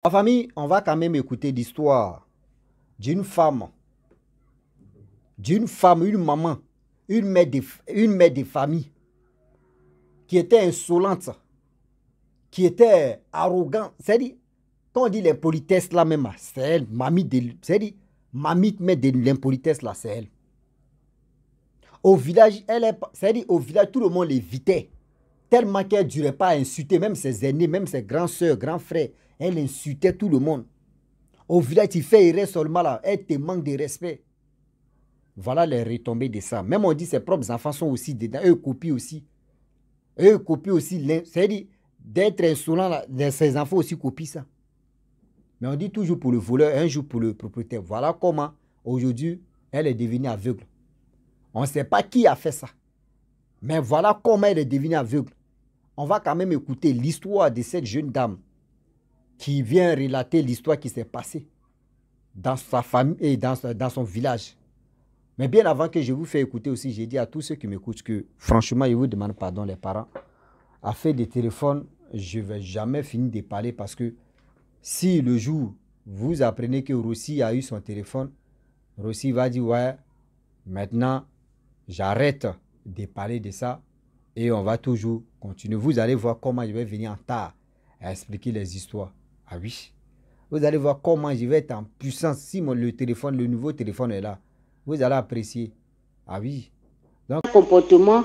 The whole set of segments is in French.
Ma famille, on va quand même écouter l'histoire d'une femme, une maman, une mère de famille qui était insolente, qui était arrogante. C'est-à-dire, quand on dit l'impolitesse là même, c'est elle, c'est-à-dire, mamie met de l'impolitesse là, c'est elle. Au village, c'est-à-dire, au village, tout le monde l'évitait. Tellement qu'elle ne durait pas à insulter, même ses aînés, même ses grands soeurs, grands frères. Elle insultait tout le monde. Au village, tu fais erreur seulement là, elle te manque de respect. Voilà les retombées de ça. Même on dit ses propres enfants sont aussi dedans. Eux copient aussi. Eux copient aussi. C'est-à-dire, d'être insolent, là, ses enfants aussi copient ça. Mais on dit toujours pour le voleur, un jour pour le propriétaire. Voilà comment, aujourd'hui, elle est devenue aveugle. On ne sait pas qui a fait ça. Mais voilà comment elle est devenue aveugle. On va quand même écouter l'histoire de cette jeune dame qui vient relater l'histoire qui s'est passée dans sa famille et dans son village. Mais bien avant que je vous fasse écouter aussi, j'ai dit à tous ceux qui m'écoutent que franchement, je vous demande pardon les parents. À faire des téléphones, je ne vais jamais finir de parler parce que si le jour vous apprenez que Rossi a eu son téléphone, Rossi va dire ouais, maintenant j'arrête de parler de ça et on va toujours continuer. Vous allez voir comment je vais venir en retard à expliquer les histoires. Ah oui. Vous allez voir comment je vais être en puissance si le nouveau téléphone est là. Vous allez apprécier. Ah oui. Donc, comportement,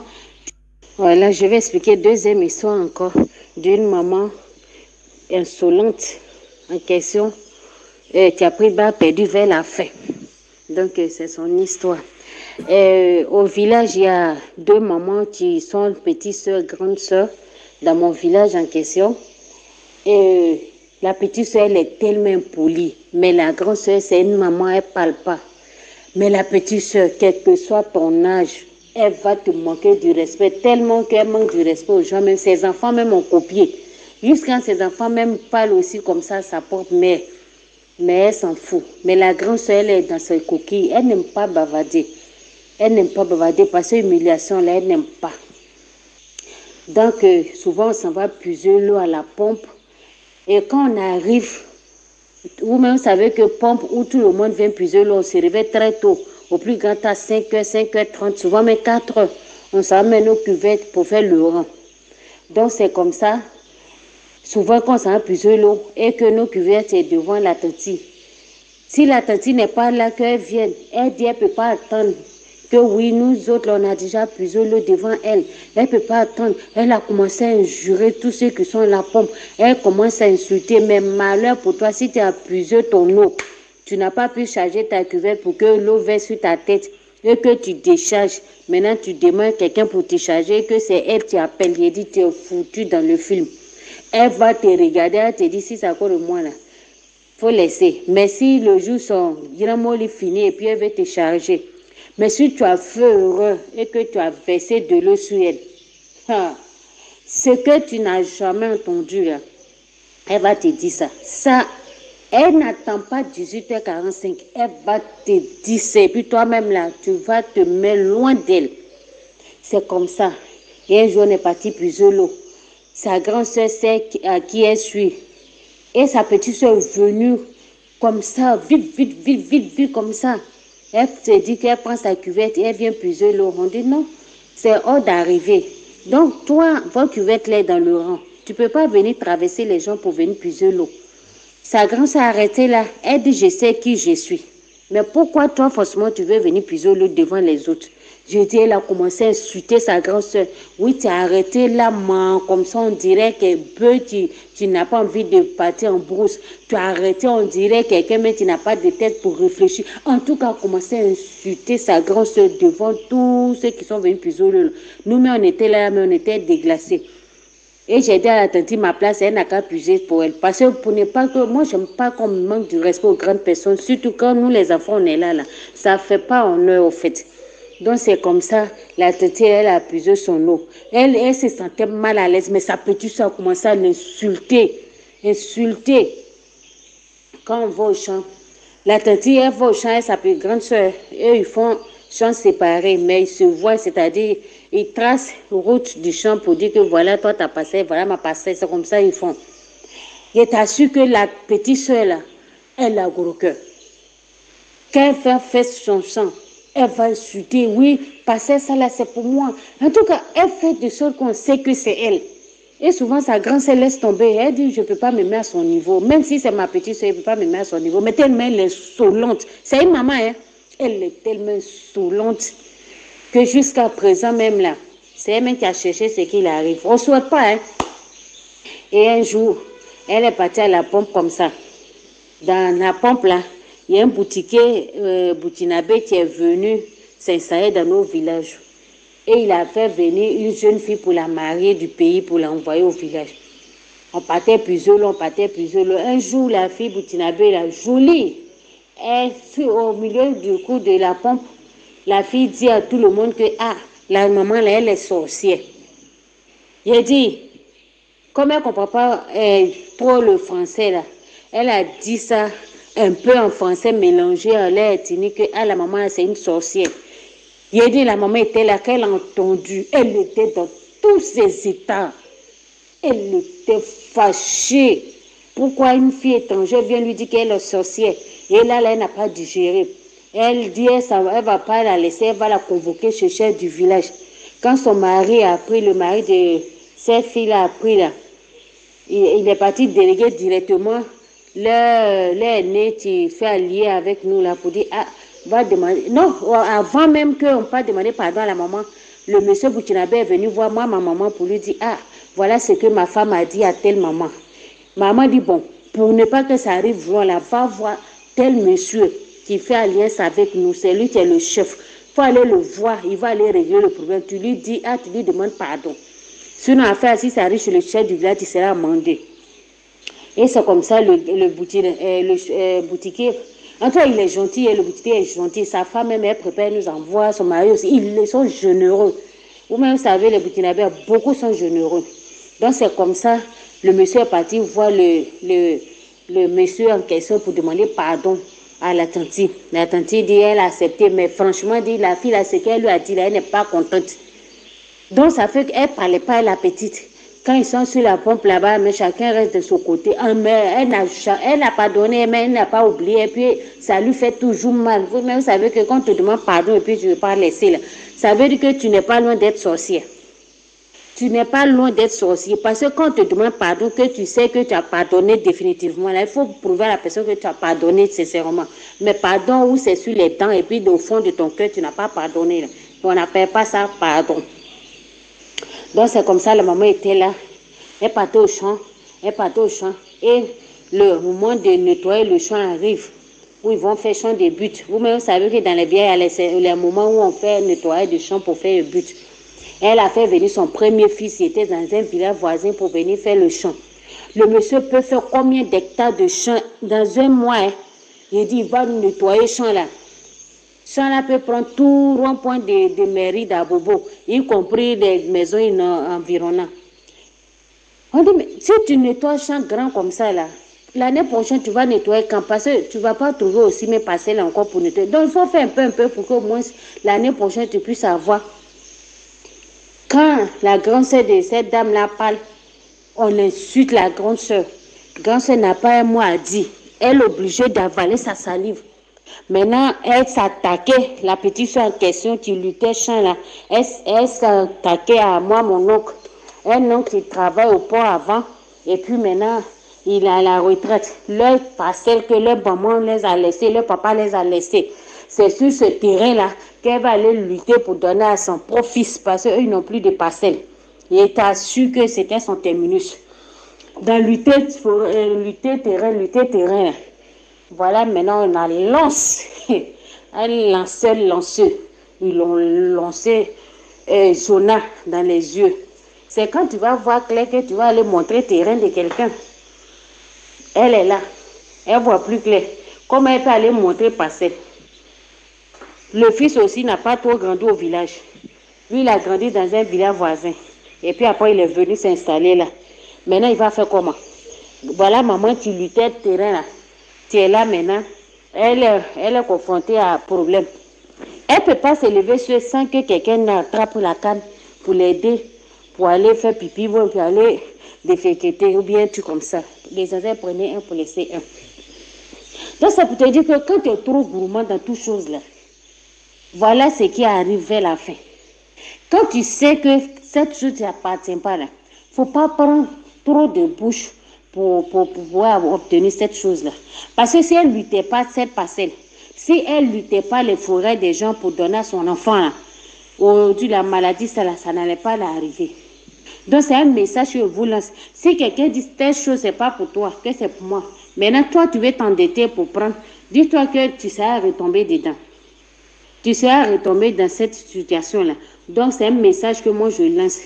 voilà, je vais expliquer deuxième histoire encore d'une maman insolente en question qui a pris bas perdu vers la fin. Donc, c'est son histoire. Au village, il y a deux mamans qui sont petites soeurs, grandes soeurs dans mon village en question. Et la petite soeur, elle est tellement impolie. Mais la grande soeur, c'est une maman, elle ne parle pas. Mais la petite soeur, quel que soit ton âge, elle va te manquer du respect tellement qu'elle manque du respect aux gens. Même ses enfants même ont copié. Jusqu'à ses enfants même parlent aussi comme ça à sa propre mère. Mais elle s'en fout. Mais la grande soeur, elle est dans ses coquilles. Elle n'aime pas bavarder. Elle n'aime pas bavarder parce que l'humiliation, là, elle n'aime pas. Donc, souvent, on s'en va puiser l'eau à la pompe. Et quand on arrive, vous-même savez que pompe où tout le monde vient puiser l'eau, on se réveille très tôt. Au plus grand à 5h, 5h30, souvent même 4h. On s'amène nos cuvettes pour faire le rang. Donc, c'est comme ça. Souvent, quand on s'en va puiser l'eau et que nos cuvettes sont devant la tantine. Si la tantine n'est pas là, qu'elle vienne, elle dit qu'elle ne peut pas attendre. Que oui, nous autres, on a déjà puisé l'eau devant elle. Elle ne peut pas attendre. Elle a commencé à injurer tous ceux qui sont à la pompe. Elle commence à insulter. Mais malheur pour toi, si tu as puisé ton eau, tu n'as pas pu charger ta cuvette pour que l'eau verse sur ta tête et que tu décharges. Maintenant, tu demandes quelqu'un pour te charger et que c'est elle qui appelle. Elle dit, tu es foutu dans le film. Elle va te regarder, elle te dit, si c'est à cause de moi là, faut laisser. Mais si le jour son grand mot est fini et puis elle veut te charger. Mais si tu as fait heureux et que tu as versé de l'eau sur elle, ce que tu n'as jamais entendu, là, elle va te dire ça. Ça, elle n'attend pas 18h45. Elle va te dire ça. Et puis toi-même, là, tu vas te mettre loin d'elle. C'est comme ça. Et un jour, on est parti puiser l'eau. Sa grande soeur sait à qui elle suit. Et sa petite soeur est venue comme ça, vite, comme ça. Elle se dit qu'elle prend sa cuvette et elle vient puiser l'eau. On dit non, c'est hors d'arriver. Donc, toi, votre cuvette là est dans le rang. Tu ne peux pas venir traverser les gens pour venir puiser l'eau. Sa grand s'est arrêtée là. Elle dit, je sais qui je suis. Mais pourquoi toi, forcément, tu veux venir puiser l'eau devant les autres? Je dis, elle a commencé à insulter sa grande soeur. Oui, tu as arrêté là, man, comme ça, on dirait que tu n'as pas envie de partir en brousse. Tu as arrêté, on dirait quelqu'un, mais tu n'as pas de tête pour réfléchir. En tout cas, elle a commencé à insulter sa grande soeur devant tous ceux qui sont venus puiser l'eau. Nous, mais on était là, mais on était déglacés. Et j'ai dit à la tante, ma place, elle n'a qu'à puiser pour elle. Parce que pour ne pas que, moi, je n'aime pas qu'on manque du respect aux grandes personnes, surtout quand nous, les enfants, on est là. Ça ne fait pas honneur, au fait. Donc, c'est comme ça, la tante, elle a puisé son eau. Elle se sentait mal à l'aise, mais sa petite soeur a commencé à l'insulter. Insulter. Quand on va au champ, la tante, elle va au champ, elle s'appelle grande soeur. Et ils font champs séparés, mais ils se voient, c'est-à-dire, ils tracent la route du champ pour dire que voilà, toi, tu as passé, voilà ma passé. C'est comme ça ils font. Et t'assure que la petite soeur là, elle a gros cœur. Quand elle va faire son sang, elle va insulter, oui, passer ça là, c'est pour moi. En tout cas, elle fait de sorte qu'on sait que c'est elle. Et souvent, sa grand-sœur laisse tomber. Elle dit, je ne peux pas me mettre à son niveau. Même si c'est ma petite soeur, je ne peux pas me mettre à son niveau. Mais tellement elle est insolente. C'est une maman, hein. Elle est tellement insolente que jusqu'à présent même là, c'est elle-même qui a cherché ce qu'il arrive. On ne souhaite pas, hein. Et un jour, elle est partie à la pompe comme ça. Dans la pompe là, il y a un boutiquier, Boutinabé, qui est venu s'installer dans nos villages. Et il a fait venir une jeune fille pour la marier du pays, pour l'envoyer au village. On partait plusieurs lots, Un jour, la fille Boutinabé, la jolie, elle fut au milieu du coup de la pompe. La fille dit à tout le monde que, ah, la maman là, elle est sorcière. Il a dit, comme elle ne comprend pas trop le français là, elle a dit ça un peu en français mélangé à l'air ethnique que, ah, la maman c'est une sorcière. Il a dit, la maman était là, qu'elle a entendu, elle était dans tous ses états. Elle était fâchée. Pourquoi une fille étrangère vient lui dire qu'elle est sorcière? Et là, elle n'a pas digéré. Elle dit, elle ne va pas la laisser, elle va la convoquer chez le chef du village. Quand son mari a pris, le mari de cette fille-là a pris là, il est parti déléguer directement l'aîné qui fait allier avec nous là pour dire, ah, va demander. Non, avant même qu'on ne pas demander pardon à la maman, le monsieur Boutinabé est venu voir moi, ma maman, pour lui dire, ah, voilà ce que ma femme a dit à telle maman. Maman dit, bon, pour ne pas que ça arrive, voilà, va voir tel monsieur qui fait alliance avec nous, c'est lui qui est le chef. Il faut aller le voir, il va aller régler le problème. Tu lui dis, ah, tu lui demandes pardon. Sinon, affaire, si ça arrive chez le chef du village, il sera amendé. Et c'est comme ça, le boutiquier, en tout cas, il est gentil, le boutiquier est gentil. Sa femme, même, elle prépare, nous envoie, son mari aussi. Ils sont généreux. Vous-même, vous savez, les Burkinabés, beaucoup sont généreux. Donc, c'est comme ça, le monsieur est parti voir le monsieur en question pour demander pardon à la tante. La tante dit, elle a accepté, mais franchement, dit, la fille, là, ce qu'elle lui a dit, là, elle n'est pas contente. Donc, ça fait qu'elle ne parlait pas à la petite. Quand ils sont sur la pompe là-bas, mais chacun reste de son côté. Mais elle n'a pas donné, mais elle n'a pas oublié. Et puis, ça lui fait toujours mal. Vous-même, vous savez que quand on te demande pardon et puis tu ne veux pas laisser, là, ça veut dire que tu n'es pas loin d'être sorcière. Tu n'es pas loin d'être sorcier. Parce que quand on te demande pardon, que tu sais que tu as pardonné définitivement, là, il faut prouver à la personne que tu as pardonné sincèrement. Mais pardon, où c'est sur les dents et puis au fond de ton cœur, tu n'as pas pardonné. Là. On n'appelle pas ça pardon. Donc, c'est comme ça, la maman était là. Elle partait au champ. Et le moment de nettoyer le champ arrive, où ils vont faire champ de but. Vous-même, vous savez que dans les vieilles, il y a les moments où on fait nettoyer du champ pour faire le but. Elle a fait venir son premier fils, il était dans un village voisin pour venir faire le champ. Le monsieur peut faire combien d'hectares de champ dans un mois? Hein? Il dit, il va nettoyer le champ là. Ça là peut prendre tout rond-point de mairie d'Abobo, y compris les maisons environnantes. On dit, mais si tu nettoies un champ grand comme ça, là, l'année prochaine, tu vas nettoyer quand? Parce que tu ne vas pas trouver aussi mes parcelles encore pour nettoyer. Donc, il faut faire un peu pour qu'au moins l'année prochaine, tu puisses avoir. Quand la grande sœur de cette dame-là parle, on insulte la grande sœur. La grande sœur n'a pas un mot à dire. Elle est obligée d'avaler sa salive. Maintenant, elle s'attaquait, la petite soeur en question qui luttait champ là, elle s'attaquait à moi, mon oncle. Un oncle qui travaille au port avant, et puis maintenant, il est à la retraite. Leur parcelle que leur maman les a laissés, leur papa les a laissés. C'est sur ce terrain-là qu'elle va aller lutter pour donner à son fils parce qu'eux, ils n'ont plus de parcelles. Il t'a su que c'était son terminus. Dans lutter terrain. Voilà, maintenant, on a un lanceur. Ils l'ont lancé Jonah dans les yeux. C'est quand tu vas voir clair que tu vas aller montrer le terrain de quelqu'un. Elle est là. Elle voit plus clair. Comment elle peut aller montrer parcelle? Le fils aussi n'a pas trop grandi au village. Lui, il a grandi dans un village voisin. Et puis après, il est venu s'installer là. Maintenant, il va faire comment? Voilà maman qui luttait le terrain là. Tu es là maintenant. Elle est confrontée à un problème. Elle ne peut pas se lever sans que quelqu'un attrape la canne pour l'aider, pour aller faire pipi, pour aller déféqueter ou bien un truc comme ça. Les ancêtres prenaient un pour laisser un. Donc, ça peut te dire que quand tu es trop gourmand dans toutes choses là, voilà ce qui arrive vers la fin. Quand tu sais que cette chose ne t'appartient pas là, il ne faut pas prendre trop de bouche pour pouvoir obtenir cette chose-là. Parce que si elle ne luttait pas cette parcelle, si elle ne luttait pas les forêts des gens pour donner à son enfant là, aujourd'hui la maladie, ça n'allait pas l'arriver. Donc c'est un message que je vous lance. Si quelqu'un dit telle chose, ce n'est pas pour toi, que c'est pour moi. Maintenant, toi, tu veux t'endetter pour prendre. Dis-toi que tu seras retombé dedans. Tu seras retombé dans cette situation-là. Donc c'est un message que moi je lance.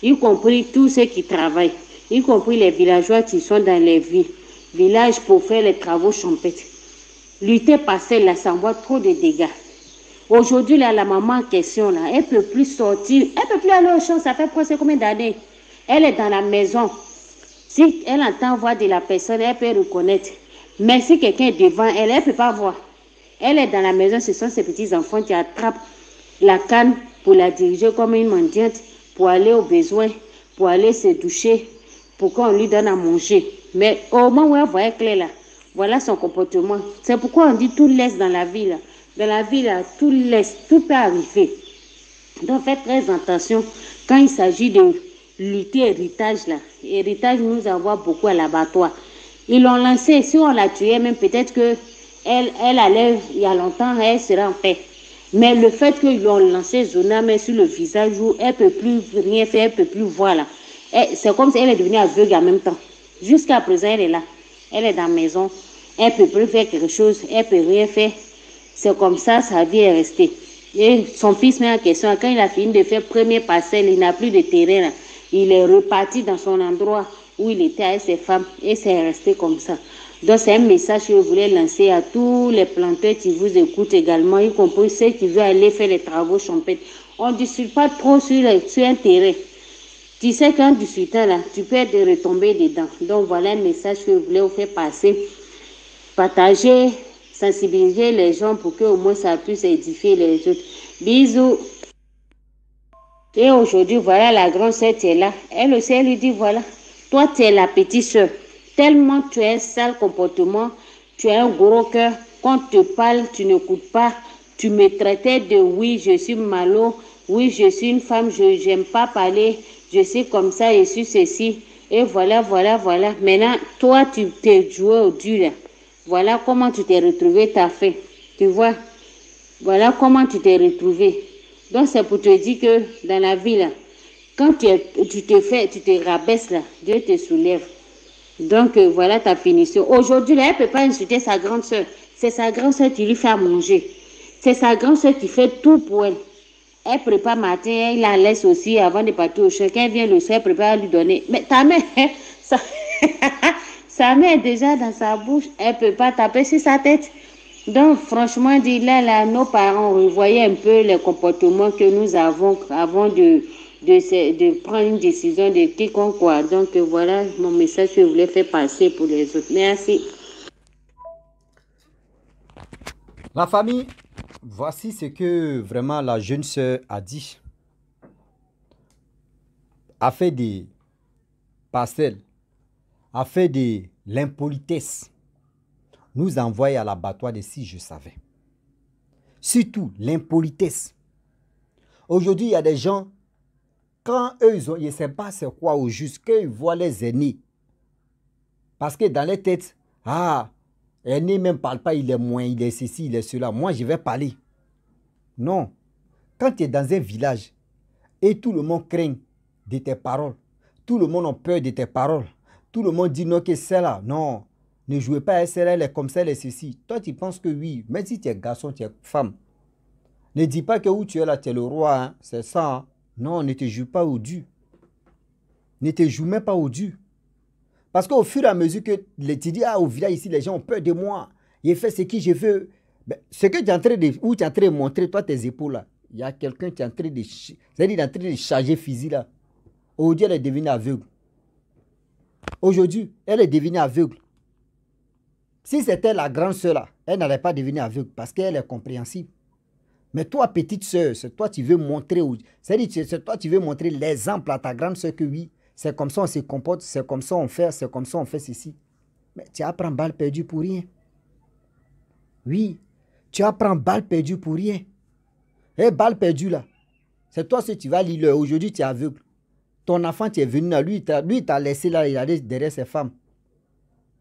Y compris tous ceux qui travaillent. Y compris les villageois qui sont dans les villages pour faire les travaux champêtres. Lutter passer là, ça envoie trop de dégâts. Aujourd'hui, là, la maman en question, là, elle ne peut plus sortir. Elle ne peut plus aller au champ. Ça fait presque combien d'années? Elle est dans la maison. Si elle entend voix de la personne, elle peut reconnaître. Mais si quelqu'un est devant elle, elle ne peut pas voir. Elle est dans la maison, ce sont ses petits-enfants qui attrapent la canne pour la diriger comme une mendiante, pour aller aux besoins, pour aller se doucher, pour qu'on lui donne à manger. Mais au moment où elle voit clair là, voilà son comportement. C'est pourquoi on dit tout laisse dans la vie là. Dans la vie là, tout laisse, tout peut arriver. Donc faites très attention quand il s'agit de lutter héritage là. Héritage nous envoie beaucoup à l'abattoir. Ils l'ont lancé, si on l'a tué, même peut-être que elle allait, il y a longtemps, elle sera en paix. Mais le fait qu'ils l'ont lancé Zona, mais sur le visage où elle ne peut plus rien faire, elle ne peut plus voir là. C'est comme si elle est devenue aveugle en même temps. Jusqu'à présent, elle est là. Elle est dans la maison. Elle ne peut plus faire quelque chose. Elle ne peut rien faire. C'est comme ça, sa vie est restée. Et son fils met en question, quand il a fini de faire premier parcelle, il n'a plus de terrain là. Il est reparti dans son endroit où il était avec ses femmes et c'est resté comme ça. Donc c'est un message que je voulais lancer à tous les planteurs qui vous écoutent également, y compris ceux qui veulent aller faire les travaux champêtres. On ne discute pas trop sur un terrain. Tu sais qu'en discutant là, tu peux être retombé dedans. Donc voilà un message que je voulais vous faire passer. Partager, sensibiliser les gens pour que au moins ça puisse édifier les autres. Bisous. Et aujourd'hui, voilà la grande sœur qui est là. Elle aussi, elle lui dit, voilà, toi tu es la petite sœur. Tellement tu as un sale comportement, tu as un gros cœur. Quand tu te parles, tu n'écoutes pas. Tu me traitais de oui, je suis malo, oui, je suis une femme, je n'aime pas parler, je suis comme ça, je suis ceci. Et voilà, voilà, voilà. Maintenant, toi, tu t'es joué au dur là. Voilà comment tu t'es retrouvé ta fin. Tu vois? Voilà comment tu t'es retrouvé. Donc, c'est pour te dire que dans la vie là, quand tu te rabaisses là, Dieu te soulève. Donc, voilà ta finition. Aujourd'hui, là, elle ne peut pas insulter sa grande soeur. C'est sa grande soeur qui lui fait à manger. C'est sa grande soeur qui fait tout pour elle. Elle prépare matin, elle la laisse aussi avant de partir au champ. Quand elle vient le soir, elle prépare à lui donner. Mais ta mère, sa mère est déjà dans sa bouche. Elle ne peut pas taper sur sa tête. Donc, franchement, là, nos parents revoyaient un peu les comportements que nous avons avant de prendre une décision de quiconque quoi. Donc, voilà mon message que je voulais faire passer pour les autres. Merci. La famille, voici ce que vraiment la jeune sœur a dit. A fait des parcelles, a fait de l'impolitesse. Nous envoyer à l'abattoir de si je savais. Surtout l'impolitesse. Aujourd'hui, il y a des gens, quand eux, ils ne savent pas c'est quoi au juste, qu'ils voient les aînés. Parce que dans les têtes, l'aîné ne même parle pas, il est moins, il est ceci, il est cela. Moi, je vais parler. Non. Quand tu es dans un village et tout le monde craint de tes paroles, tout le monde a peur de tes paroles, tout le monde dit non que c'est là, non. Ne jouez pas à celle-là, elle est comme ça, elle est ceci. Toi, tu penses que oui, même si tu es garçon, tu es femme. Ne dis pas que où tu es là, tu es le roi, hein, c'est ça. Hein. Non, ne te joue pas au dû. Ne te joue même pas au dû. Parce qu'au fur et à mesure que tu dis, au village ici, les gens ont peur de moi. J'ai fait ce que je veux. Ben, ce que tu es en train de, où tu es en train de montrer, toi, tes épaules là, il y a quelqu'un qui est en train de, c'est-à-dire en train de charger fusil là. Aujourd'hui, elle est devenue aveugle. Aujourd'hui, elle est devenue aveugle. Si c'était la grande sœur là, elle n'allait pas devenir aveugle parce qu'elle est compréhensible. Mais toi, petite sœur, c'est toi qui veux montrer, c'est toi tu veux montrer l'exemple à ta grande sœur que oui, c'est comme ça on se comporte, c'est comme ça on fait, c'est comme ça on fait ceci. Mais tu apprends balle perdue pour rien. Oui, tu apprends balle perdue pour rien. Et balle perdue là, c'est toi si tu vas lire. Aujourd'hui tu es aveugle. Ton enfant tu es venu là, lui il t'a laissé là, il allait derrière ses femmes.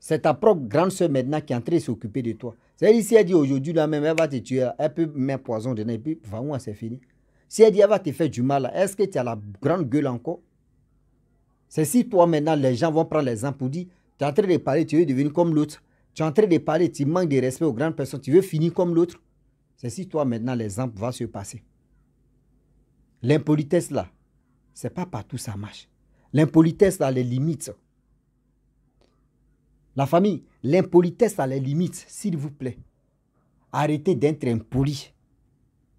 C'est ta propre grande soeur maintenant qui est en train de s'occuper de toi. C'est-à-dire si elle dit aujourd'hui là même, elle va te tuer, elle peut mettre poison dedans et puis vraiment c'est fini. Si elle dit elle va te faire du mal, est-ce que tu as la grande gueule encore? C'est si toi maintenant les gens vont prendre l'exemple pour dire, tu es en train de parler, tu veux devenir comme l'autre. Tu es en train de parler, tu manques de respect aux grandes personnes, tu veux finir comme l'autre. C'est si toi maintenant l'exemple va se passer. L'impolitesse là, c'est pas partout ça marche. L'impolitesse a les limites. La famille, l'impolitesse a les limites, s'il vous plaît. Arrêtez d'être impoli.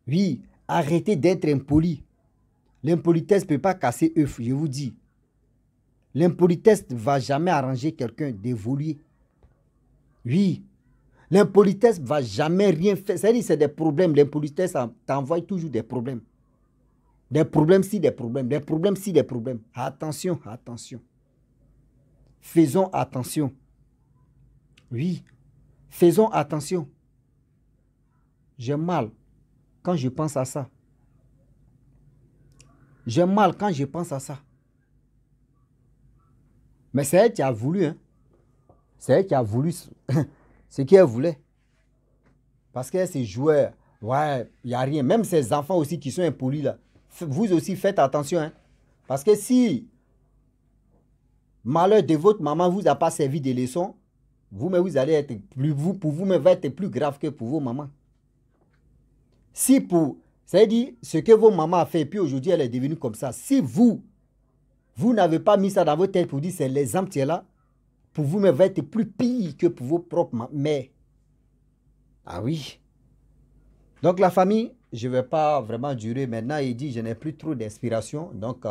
Oui, arrêtez d'être impoli. L'impolitesse ne peut pas casser œuf, je vous dis. L'impolitesse ne va jamais arranger quelqu'un d'évoluer. Oui. L'impolitesse ne va jamais rien faire. C'est-à-dire c'est des problèmes. L'impolitesse t'envoie toujours des problèmes. Des problèmes si des problèmes. Des problèmes si des problèmes. Attention, attention. Faisons attention. Oui. Faisons attention. J'ai mal quand je pense à ça. J'ai mal quand je pense à ça. Mais c'est elle qui a voulu. Hein. C'est elle qui a voulu ce qu'elle voulait. Parce qu'elle s'est jouée. Ouais, il n'y a rien. Même ces enfants aussi qui sont impolis là. Vous aussi faites attention. Hein. Parce que si malheur de votre maman ne vous a pas servi de leçon, vous-même vous allez être plus, pour vous-même va être plus grave que pour vos mamans. Si pour, c'est-à-dire ce que vos mamans a fait, et puis aujourd'hui elle est devenue comme ça. Si vous n'avez pas mis ça dans votre tête pour dire c'est l'exemple qui est là, pour vous-même va être plus pire que pour vos propres mères. Ah oui. Donc la famille, je ne vais pas vraiment durer maintenant. Il dit je n'ai plus trop d'inspiration. Donc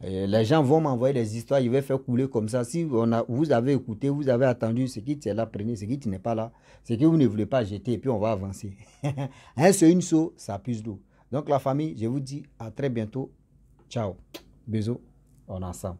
les gens vont m'envoyer des histoires. Je vais faire couler comme ça. Si vous avez écouté, vous avez attendu, ce qui est là, prenez. Ce qui n'est pas là, ce que vous ne voulez pas jeter. Et puis on va avancer. Un seul une seau, ça puise d'eau. Donc la famille, je vous dis à très bientôt. Ciao. Bisous. On est ensemble.